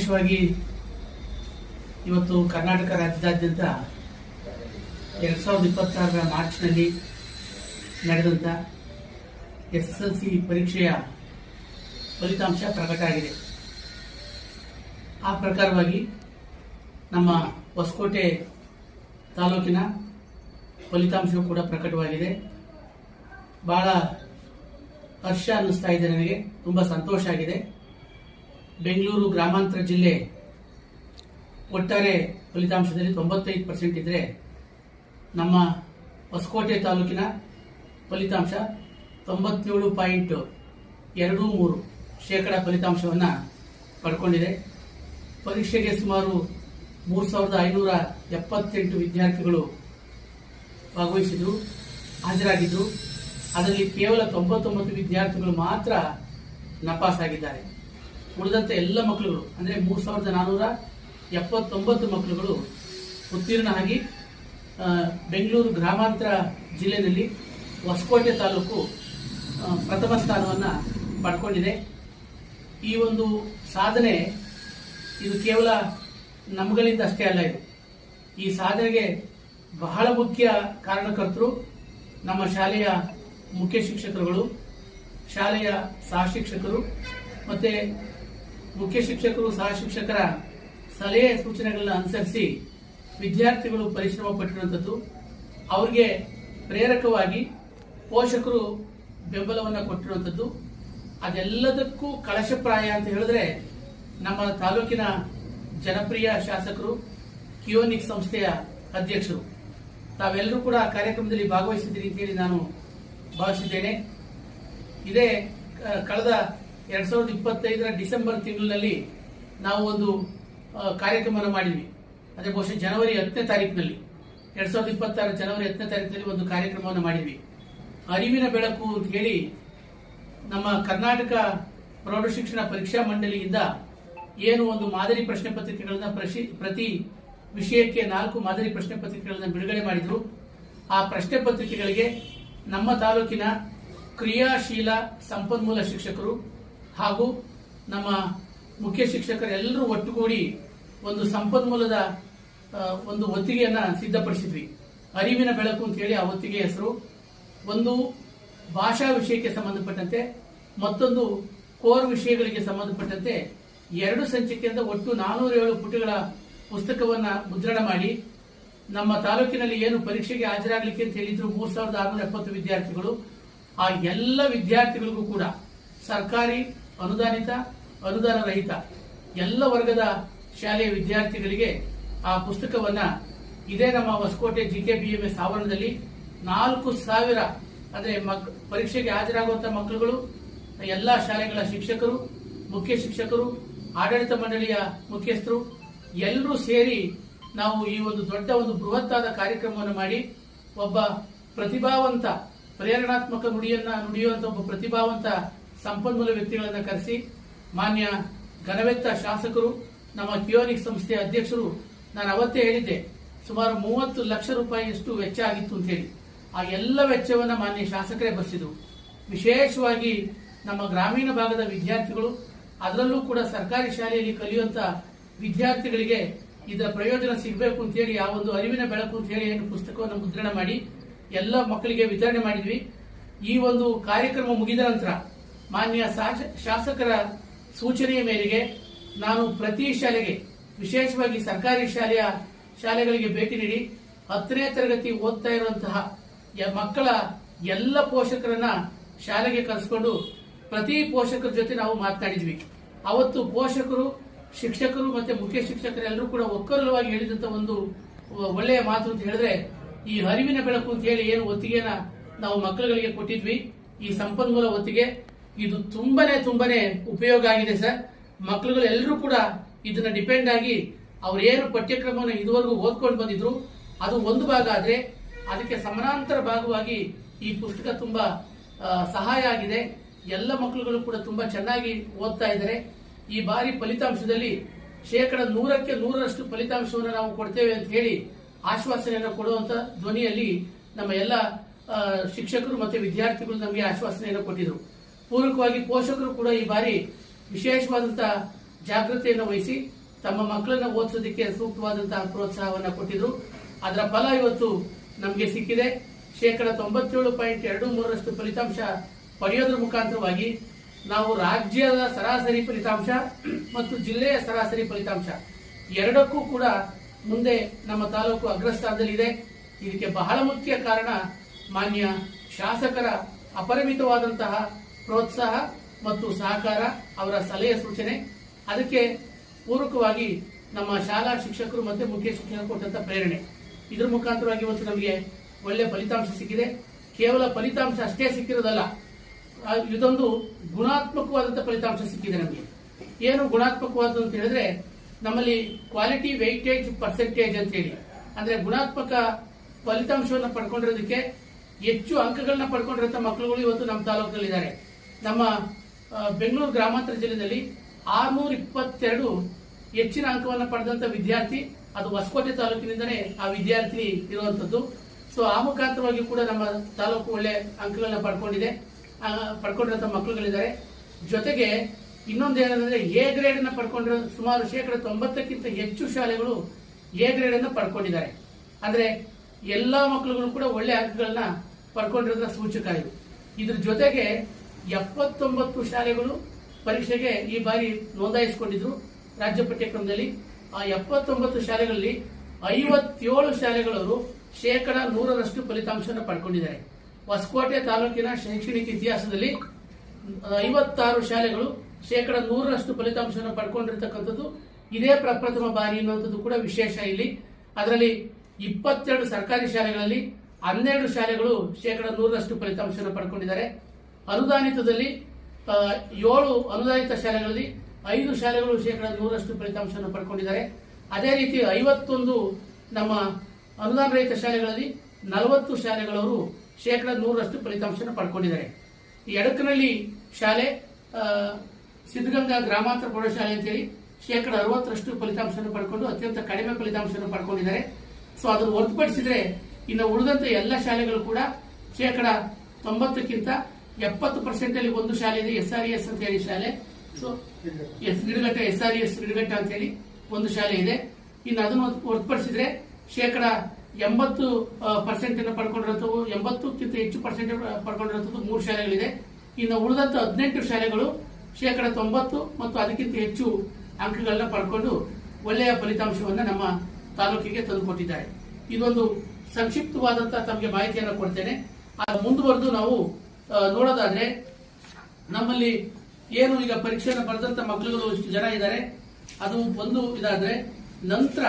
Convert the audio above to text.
ವಿಶೇಷವಾಗಿ ಇವತ್ತು ಕರ್ನಾಟಕ ರಾಜ್ಯದಾದ್ಯಂತ 2026 ಮಾರ್ಚ್ನಲ್ಲಿ ನಡೆದಂಥ SSLC ಪರೀಕ್ಷೆಯ ಫಲಿತಾಂಶ ಪ್ರಕಟ ಆಗಿದೆ. ಆ ಪ್ರಕಾರವಾಗಿ ನಮ್ಮ ಹೊಸಕೋಟೆ ತಾಲೂಕಿನ ಫಲಿತಾಂಶವೂ ಕೂಡ ಪ್ರಕಟವಾಗಿದೆ. ಬಹಳ ಹರ್ಷ ಅನ್ನಿಸ್ತಾ ಇದೆ, ನನಗೆ ತುಂಬ ಸಂತೋಷ ಆಗಿದೆ. ಬೆಂಗಳೂರು ಗ್ರಾಮಾಂತರ ಜಿಲ್ಲೆ ಒಟ್ಟಾರೆ ಫಲಿತಾಂಶದಲ್ಲಿ 95% ಇದ್ದರೆ, ನಮ್ಮ ಹೊಸಕೋಟೆ ತಾಲೂಕಿನ ಫಲಿತಾಂಶ 97.23% ಫಲಿತಾಂಶವನ್ನು ಪಡ್ಕೊಂಡಿದೆ. ಪರೀಕ್ಷೆಗೆ ಸುಮಾರು 3578 ವಿದ್ಯಾರ್ಥಿಗಳು ಭಾಗವಹಿಸಿದ್ರು, ಹಾಜರಾಗಿದ್ದರು. ಅದರಲ್ಲಿ ಕೇವಲ 99 ವಿದ್ಯಾರ್ಥಿಗಳು ಮಾತ್ರ ನಪಾಸ್ ಆಗಿದ್ದಾರೆ. ಉಳಿದಂತೆ ಎಲ್ಲ ಮಕ್ಕಳುಗಳು ಅಂದರೆ 3479 ಮಕ್ಕಳುಗಳು ಉತ್ತೀರ್ಣ ಆಗಿ ಬೆಂಗಳೂರು ಗ್ರಾಮಾಂತರ ಜಿಲ್ಲೆಯಲ್ಲಿ ಹೊಸಕೋಟೆ ತಾಲೂಕು ಪ್ರಥಮ ಸ್ಥಾನವನ್ನು ಪಡ್ಕೊಂಡಿದೆ. ಈ ಒಂದು ಸಾಧನೆ ಇದು ಕೇವಲ ನಮ್ಮಗಳಿಂದ ಅಷ್ಟೇ ಅಲ್ಲ. ಈ ಸಾಧನೆಗೆ ಬಹಳ ಮುಖ್ಯ ಕಾರಣಕರ್ತರು ನಮ್ಮ ಶಾಲೆಯ ಮುಖ್ಯ ಶಿಕ್ಷಕರುಗಳು, ಶಾಲೆಯ ಸಹ ಶಿಕ್ಷಕರು ಮತ್ತು ಮುಖ್ಯ ಶಿಕ್ಷಕರು ಸಹ ಶಿಕ್ಷಕರ ಸಲಹೆ ಸೂಚನೆಗಳನ್ನ ಅನುಸರಿಸಿ ವಿದ್ಯಾರ್ಥಿಗಳು ಪರಿಶ್ರಮ ಪಟ್ಟಿರುವಂಥದ್ದು. ಅವರಿಗೆ ಪ್ರೇರಕವಾಗಿ ಪೋಷಕರು ಬೆಂಬಲವನ್ನು ಕೊಟ್ಟಿರುವಂಥದ್ದು. ಅದೆಲ್ಲದಕ್ಕೂ ಕಳಶಪ್ರಾಯ ಅಂತ ಹೇಳಿದ್ರೆ ನಮ್ಮ ತಾಲೂಕಿನ ಜನಪ್ರಿಯ ಶಾಸಕರು, ಕಿಯೋನಿಕ್ಸ್ ಸಂಸ್ಥೆಯ ಅಧ್ಯಕ್ಷರು. ತಾವೆಲ್ಲರೂ ಕೂಡ ಆ ಕಾರ್ಯಕ್ರಮದಲ್ಲಿ ಭಾಗವಹಿಸಿದ್ದೀರಿ ಅಂತೇಳಿ ನಾನು ಭಾವಿಸಿದ್ದೇನೆ. ಇದೇ ಕಳೆದ 2025 ಡಿಸೆಂಬರ್ ತಿಂಗಳಿನಲ್ಲಿ ನಾವು ಒಂದು ಕಾರ್ಯಕ್ರಮವನ್ನು ಮಾಡಿದ್ವಿ. ಅದೇ ಬಹುಶಃ ಜನವರಿ 10ನೇ ತಾರೀಕಿನಲ್ಲಿ 2026 ಜನವರಿ 10ನೇ ತಾರೀಕಿನಲ್ಲಿ ಒಂದು ಕಾರ್ಯಕ್ರಮವನ್ನು ಮಾಡಿದ್ವಿ. ಅರಿವಿನ ಬೆಳಕು ಅಂತ ಹೇಳಿ ನಮ್ಮ ಕರ್ನಾಟಕ ಪ್ರೌಢಶಿಕ್ಷಣ ಪರೀಕ್ಷಾ ಮಂಡಳಿಯಿಂದ ಏನು ಒಂದು ಮಾದರಿ ಪ್ರಶ್ನೆ ಪತ್ರಿಕೆಗಳನ್ನ ಪ್ರತಿ ವಿಷಯಕ್ಕೆ 4 ಮಾದರಿ ಪ್ರಶ್ನೆ ಪತ್ರಿಕೆಗಳನ್ನು ಬಿಡುಗಡೆ ಮಾಡಿದ್ರು. ಆ ಪ್ರಶ್ನೆ ಪತ್ರಿಕೆಗಳಿಗೆ ನಮ್ಮ ತಾಲೂಕಿನ ಕ್ರಿಯಾಶೀಲ ಸಂಪನ್ಮೂಲ ಶಿಕ್ಷಕರು ಹಾಗೂ ನಮ್ಮ ಮುಖ್ಯ ಶಿಕ್ಷಕರೆಲ್ಲರೂ ಒಟ್ಟುಗೂಡಿ ಒಂದು ಸಂಪನ್ಮೂಲದ ಒಂದು ಒತ್ತಿಗೆಯನ್ನ ಸಿದ್ಧಪಡಿಸಿದ್ವಿ. ಅರಿವಿನ ಬೆಳಕು ಅಂತ ಹೇಳಿ ಆ ಒತ್ತಿಗೆ ಹೆಸರು. ಒಂದು ಭಾಷಾ ವಿಷಯಕ್ಕೆ ಸಂಬಂಧಪಟ್ಟಂತೆ, ಮತ್ತೊಂದು ಕೋರ್ ವಿಷಯಗಳಿಗೆ ಸಂಬಂಧಪಟ್ಟಂತೆ 2 ಸಂಚಿಕೆಯಿಂದ ಒಟ್ಟು 407 ಪುಟಗಳ ಪುಸ್ತಕವನ್ನ ಮುದ್ರಣ ಮಾಡಿ ನಮ್ಮ ತಾಲೂಕಿನಲ್ಲಿ ಏನು ಪರೀಕ್ಷೆಗೆ ಹಾಜರಾಗಲಿಕ್ಕೆ ಅಂತ ಹೇಳಿದ್ರು 3670 ವಿದ್ಯಾರ್ಥಿಗಳು, ಆ ಎಲ್ಲ ವಿದ್ಯಾರ್ಥಿಗಳಿಗೂ ಕೂಡ ಸರ್ಕಾರಿ, ಅನುದಾನಿತ, ಅನುದಾನ ರಹಿತ ಎಲ್ಲ ವರ್ಗದ ಶಾಲೆಯ ವಿದ್ಯಾರ್ಥಿಗಳಿಗೆ ಆ ಪುಸ್ತಕವನ್ನ ಇದೇ ನಮ್ಮ ಹೊಸಕೋಟೆ GKBMS ಆವರಣದಲ್ಲಿ 4000 ಅಂದ್ರೆ ಪರೀಕ್ಷೆಗೆ ಹಾಜರಾಗುವಂತಹ ಮಕ್ಕಳುಗಳು, ಎಲ್ಲಾ ಶಾಲೆಗಳ ಶಿಕ್ಷಕರು, ಮುಖ್ಯ ಶಿಕ್ಷಕರು, ಆಡಳಿತ ಮಂಡಳಿಯ ಮುಖ್ಯಸ್ಥರು ಎಲ್ಲರೂ ಸೇರಿ ನಾವು ಈ ಒಂದು ದೊಡ್ಡ ಒಂದು ಬೃಹತ್ತಾದ ಕಾರ್ಯಕ್ರಮವನ್ನು ಮಾಡಿ ಒಬ್ಬ ಪ್ರತಿಭಾವಂತ, ಪ್ರೇರಣಾತ್ಮಕ ನುಡಿಯುವಂತ ಒಬ್ಬ ಪ್ರತಿಭಾವಂತ ಸಂಪನ್ಮೂಲ ವ್ಯಕ್ತಿಗಳನ್ನು ಕರೆಸಿ ಮಾನ್ಯ ಘನವೆತ್ತ ಶಾಸಕರು, ನಮ್ಮ ಕಿಯೋನಿಕ್ಸ್ ಸಂಸ್ಥೆಯ ಅಧ್ಯಕ್ಷರು, ನಾನು ಅವತ್ತೇ ಹೇಳಿದ್ದೆ ಸುಮಾರು 30 ಲಕ್ಷ ರೂಪಾಯಿಯಷ್ಟು ವೆಚ್ಚ ಆಗಿತ್ತು ಅಂತ ಹೇಳಿ. ಆ ಎಲ್ಲ ವೆಚ್ಚವನ್ನು ಮಾನ್ಯ ಶಾಸಕರೇ ಭರಿಸಿದ್ರು. ವಿಶೇಷವಾಗಿ ನಮ್ಮ ಗ್ರಾಮೀಣ ಭಾಗದ ವಿದ್ಯಾರ್ಥಿಗಳು, ಅದರಲ್ಲೂ ಕೂಡ ಸರ್ಕಾರಿ ಶಾಲೆಯಲ್ಲಿ ಕಲಿಯುವಂತ ವಿದ್ಯಾರ್ಥಿಗಳಿಗೆ ಇದರ ಪ್ರಯೋಜನ ಸಿಗಬೇಕು ಅಂತ ಹೇಳಿ ಆ ಒಂದು ಅರಿವಿನ ಬೆಳಕು ಅಂತ ಹೇಳಿ ಏನು ಪುಸ್ತಕವನ್ನು ಮುದ್ರಣ ಮಾಡಿ ಎಲ್ಲ ಮಕ್ಕಳಿಗೆ ವಿತರಣೆ ಮಾಡಿದ್ವಿ. ಈ ಒಂದು ಕಾರ್ಯಕ್ರಮ ಮುಗಿದ ನಂತರ ಮಾನ್ಯ ಶಾಸಕರ ಸೂಚನೆಯ ಮೇರೆಗೆ ನಾನು ಪ್ರತಿ ಶಾಲೆಗೆ, ವಿಶೇಷವಾಗಿ ಸರ್ಕಾರಿ ಶಾಲೆಗಳಿಗೆ ಭೇಟಿ ನೀಡಿ 10ನೇ ತರಗತಿ ಓದ್ತಾ ಇರುವಂತಹ ಮಕ್ಕಳ ಎಲ್ಲ ಪೋಷಕರನ್ನ ಶಾಲೆಗೆ ಕರೆಸಿಕೊಂಡು ಪ್ರತಿ ಪೋಷಕರ ಜೊತೆ ನಾವು ಮಾತನಾಡಿದ್ವಿ. ಅವತ್ತು ಪೋಷಕರು, ಶಿಕ್ಷಕರು ಮತ್ತೆ ಮುಖ್ಯ ಶಿಕ್ಷಕರೆಲ್ಲರೂ ಕೂಡ ಒಕ್ಕರಲವಾಗಿ ಹೇಳಿದಂತ ಒಂದು ಒಳ್ಳೆಯ ಮಾತು ಅಂತ ಹೇಳಿದ್ರೆ, ಈ ಅರಿವಿನ ಬೆಳಕು ಅಂತ ಹೇಳಿ ಏನು ಒತ್ತಿಗೆನ ನಾವು ಮಕ್ಕಳುಗಳಿಗೆ ಕೊಟ್ಟಿದ್ವಿ, ಈ ಸಂಪನ್ಮೂಲ ಒತ್ತಿಗೆ ಇದು ತುಂಬಾನೇ ಉಪಯೋಗ ಆಗಿದೆ ಸರ್. ಮಕ್ಕಳುಗಳು ಎಲ್ಲರೂ ಕೂಡ ಇದನ್ನ ಡಿಪೆಂಡ್ ಆಗಿ ಅವರೇನು ಪಠ್ಯಕ್ರಮವನ್ನು ಇದುವರೆಗೂ ಓದ್ಕೊಂಡು ಬಂದಿದ್ರು ಅದು ಒಂದು ಭಾಗ ಆದ್ರೆ, ಅದಕ್ಕೆ ಸಮಾನಾಂತರ ಭಾಗವಾಗಿ ಈ ಪುಸ್ತಕ ತುಂಬಾ ಸಹಾಯ ಆಗಿದೆ. ಎಲ್ಲ ಮಕ್ಕಳುಗಳು ಕೂಡ ತುಂಬಾ ಚೆನ್ನಾಗಿ ಓದ್ತಾ ಇದ್ದಾರೆ. ಈ ಬಾರಿ ಫಲಿತಾಂಶದಲ್ಲಿ 100% ಫಲಿತಾಂಶವನ್ನು ನಾವು ಕೊಡ್ತೇವೆ ಅಂತ ಹೇಳಿ ಆಶ್ವಾಸನೆಯನ್ನು ಕೊಡುವಂತ ಧ್ವನಿಯಲ್ಲಿ ನಮ್ಮ ಎಲ್ಲ ಶಿಕ್ಷಕರು ಮತ್ತೆ ವಿದ್ಯಾರ್ಥಿಗಳು ನಮಗೆ ಆಶ್ವಾಸನೆಯನ್ನು ಕೊಟ್ಟಿದ್ರು. ಪೂರಕವಾಗಿ ಪೋಷಕರು ಕೂಡ ಈ ಬಾರಿ ವಿಶೇಷವಾದಂತಹ ಜಾಗೃತಿಯನ್ನು ವಹಿಸಿ ತಮ್ಮ ಮಕ್ಕಳನ್ನ ಓದಿಸೋದಕ್ಕೆ ಸೂಕ್ತವಾದಂತಹ ಪ್ರೋತ್ಸಾಹವನ್ನ ಕೊಟ್ಟಿದ್ರು. ಅದರ ಫಲ ಇವತ್ತು ನಮಗೆ ಸಿಕ್ಕಿದೆ. 97.23% ಫಲಿತಾಂಶ ಪಡೆಯೋದ್ರ ಮುಖಾಂತರವಾಗಿ ನಾವು ರಾಜ್ಯದ ಸರಾಸರಿ ಫಲಿತಾಂಶ ಮತ್ತು ಜಿಲ್ಲೆಯ ಸರಾಸರಿ ಫಲಿತಾಂಶ ಎರಡಕ್ಕೂ ಕೂಡ ಮುಂದೆ ನಮ್ಮ ತಾಲೂಕು ಅಗ್ರಸ್ಥಾನದಲ್ಲಿದೆ. ಇದಕ್ಕೆ ಬಹಳ ಮುಖ್ಯ ಕಾರಣ ಮಾನ್ಯ ಶಾಸಕರ ಅಪರಿಮಿತವಾದಂತಹ ಪ್ರೋತ್ಸಾಹ ಮತ್ತು ಸಹಕಾರ, ಅವರ ಸಲಹೆ ಸೂಚನೆ. ಅದಕ್ಕೆ ಪೂರಕವಾಗಿ ನಮ್ಮ ಶಾಲಾ ಶಿಕ್ಷಕರು ಮತ್ತು ಮುಖ್ಯ ಶಿಕ್ಷಕರು ಕೊಟ್ಟಂತ ಪ್ರೇರಣೆ, ಇದರ ಮುಖಾಂತರವಾಗಿ ಇವತ್ತು ನಮಗೆ ಒಳ್ಳೆ ಫಲಿತಾಂಶ ಸಿಕ್ಕಿದೆ. ಕೇವಲ ಫಲಿತಾಂಶ ಅಷ್ಟೇ ಸಿಕ್ಕಿರೋದಲ್ಲ, ಇದೊಂದು ಗುಣಾತ್ಮಕವಾದಂತಹ ಫಲಿತಾಂಶ ಸಿಕ್ಕಿದೆ. ನಮಗೆ ಏನು ಗುಣಾತ್ಮಕವಾದ ಅಂತ ಹೇಳಿದ್ರೆ, ನಮ್ಮಲ್ಲಿ ಕ್ವಾಲಿಟಿ ವೆಯ್ಟೇಜ್ ಪರ್ಸೆಂಟೇಜ್ ಅಂತ ಹೇಳಿ, ಅಂದ್ರೆ ಗುಣಾತ್ಮಕ ಫಲಿತಾಂಶವನ್ನು ಪಡ್ಕೊಂಡಿರೋದಕ್ಕೆ ಹೆಚ್ಚು ಅಂಕಗಳನ್ನ ಪಡ್ಕೊಂಡಿರೋ ಮಕ್ಕಳುಗಳು ಇವತ್ತು ನಮ್ಮ ತಾಲೂಕಿನಲ್ಲಿದ್ದಾರೆ. ನಮ್ಮ ಬೆಂಗಳೂರು ಗ್ರಾಮಾಂತರ ಜಿಲ್ಲೆಯಲ್ಲಿ 622 ಹೆಚ್ಚಿನ ಅಂಕವನ್ನು ಪಡೆದಂತ ವಿದ್ಯಾರ್ಥಿ, ಅದು ಹೊಸಕೋಟೆ ತಾಲೂಕಿನಿಂದನೇ ಆ ವಿದ್ಯಾರ್ಥಿ ಇರುವಂತದ್ದು. ಸೊ ಆ ಮುಖಾಂತರವಾಗಿ ಕೂಡ ನಮ್ಮ ತಾಲೂಕು ಒಳ್ಳೆ ಅಂಕಗಳನ್ನ ಪಡ್ಕೊಂಡಿರೋ ಮಕ್ಕಳುಗಳಿದ್ದಾರೆ. ಜೊತೆಗೆ ಇನ್ನೊಂದೇನಂದ್ರೆ ಎ ಗ್ರೇಡ್ ಅನ್ನ ಪಡ್ಕೊಂಡಿರೋ ಸುಮಾರು 90%ಕ್ಕಿಂತ ಹೆಚ್ಚು ಶಾಲೆಗಳು ಎ ಗ್ರೇಡ್ ಅನ್ನ ಪಡ್ಕೊಂಡಿದ್ದಾರೆ. ಅಂದ್ರೆ ಎಲ್ಲಾ ಮಕ್ಕಳುಗಳು ಕೂಡ ಒಳ್ಳೆ ಅಂಕಗಳನ್ನ ಪಡ್ಕೊಂಡಿರೋದ್ರ ಸೂಚಕ ಇದು. ಇದ್ರ ಜೊತೆಗೆ 79 ಶಾಲೆಗಳು ಪರೀಕ್ಷೆಗೆ ಈ ಬಾರಿ ನೋಂದಾಯಿಸಿಕೊಂಡಿದ್ರು ರಾಜ್ಯ ಪಠ್ಯಕ್ರಮದಲ್ಲಿ. ಆ 79 ಶಾಲೆಗಳಲ್ಲಿ 57 ಶಾಲೆಗಳವರು 100% ಫಲಿತಾಂಶವನ್ನು ಪಡ್ಕೊಂಡಿದ್ದಾರೆ. ಹೊಸಕೋಟೆ ತಾಲೂಕಿನ ಶೈಕ್ಷಣಿಕ ಇತಿಹಾಸದಲ್ಲಿ 56 ಶಾಲೆಗಳು 100% ಫಲಿತಾಂಶವನ್ನು ಪಡ್ಕೊಂಡಿರ್ತಕ್ಕಂಥದ್ದು ಇದೇ ಪ್ರಪ್ರಥಮ ಬಾರಿ ಅನ್ನುವಂಥದ್ದು ಕೂಡ ವಿಶೇಷ ಇಲ್ಲಿ. ಅದರಲ್ಲಿ 22 ಸರ್ಕಾರಿ ಶಾಲೆಗಳಲ್ಲಿ 12 ಶಾಲೆಗಳು 100% ಫಲಿತಾಂಶವನ್ನು ಪಡ್ಕೊಂಡಿದ್ದಾರೆ. ಅನುದಾನಿತದಲ್ಲಿ 7 ಅನುದಾನಿತ ಶಾಲೆಗಳಲ್ಲಿ 5 ಶಾಲೆಗಳು 100% ಫಲಿತಾಂಶವನ್ನು ಪಡ್ಕೊಂಡಿದ್ದಾರೆ. ಅದೇ ರೀತಿ 51 ನಮ್ಮ ಅನುದಾನ ರಹಿತ ಶಾಲೆಗಳಲ್ಲಿ 40 ಶಾಲೆಗಳವರು 100% ಫಲಿತಾಂಶವನ್ನು ಪಡ್ಕೊಂಡಿದ್ದಾರೆ. ಈ ಎಡಕನಹಳ್ಳಿ ಶಾಲೆ, ಸಿದ್ಧಗಂಗಾ ಗ್ರಾಮಾಂತರ ಪ್ರೌಢಶಾಲೆ ಅಂತೇಳಿ 60% ಫಲಿತಾಂಶವನ್ನು ಪಡ್ಕೊಂಡು ಅತ್ಯಂತ ಕಡಿಮೆ ಫಲಿತಾಂಶವನ್ನು ಪಡ್ಕೊಂಡಿದ್ದಾರೆ. ಸೊ ಅದನ್ನು ಹೊರತುಪಡಿಸಿದ್ರೆ ಇನ್ನು ಉಳಿದಂತ ಎಲ್ಲ ಶಾಲೆಗಳು ಕೂಡ 90%ಕ್ಕಿಂತ 70% ಅಲ್ಲಿ ಒಂದು ಶಾಲೆ ಇದೆ, SRES ಅಂತ ಹೇಳಿ ಶಾಲೆ. ಸೊ ಗಿಡಗಟ್ಟ SRES ಗಿಡಗಟ್ಟ ಅಂತ ಹೇಳಿ ಒಂದು ಶಾಲೆ ಇದೆ. ಇನ್ನು ಅದನ್ನು ಹೊರತುಪಡಿಸಿದ್ರೆ 80% ಪಡ್ಕೊಂಡಿರುತ್ತವು, 80ಕ್ಕಿಂತ ಹೆಚ್ಚು ಪರ್ಸೆಂಟ್ ಪಡ್ಕೊಂಡಿರುವಂತದ್ದು 3 ಶಾಲೆಗಳಿದೆ. ಇನ್ನು ಉಳಿದಂತ 18 ಶಾಲೆಗಳು 90% ಮತ್ತು ಅದಕ್ಕಿಂತ ಹೆಚ್ಚು ಅಂಕಗಳನ್ನ ಪಡ್ಕೊಂಡು ಒಳ್ಳೆಯ ಫಲಿತಾಂಶವನ್ನ ನಮ್ಮ ತಾಲೂಕಿಗೆ ತಂದುಕೊಟ್ಟಿದ್ದಾರೆ. ಇದೊಂದು ಸಂಕ್ಷಿಪ್ತವಾದಂತಹ ತಮಗೆ ಮಾಹಿತಿಯನ್ನು ಕೊಡ್ತೇನೆ. ಮುಂದುವರೆದು ನಾವು ನೋಡೋದಾದ್ರೆ, ನಮ್ಮಲ್ಲಿ ಏನು ಈಗ ಪರೀಕ್ಷೆಯನ್ನು ಬರೆದಂತ ಮಕ್ಕಳುಗಳು ಇಷ್ಟು ಜನ ಇದ್ದಾರೆ, ಅದು ಒಂದು ಇದಾದ್ರೆ ನಂತರ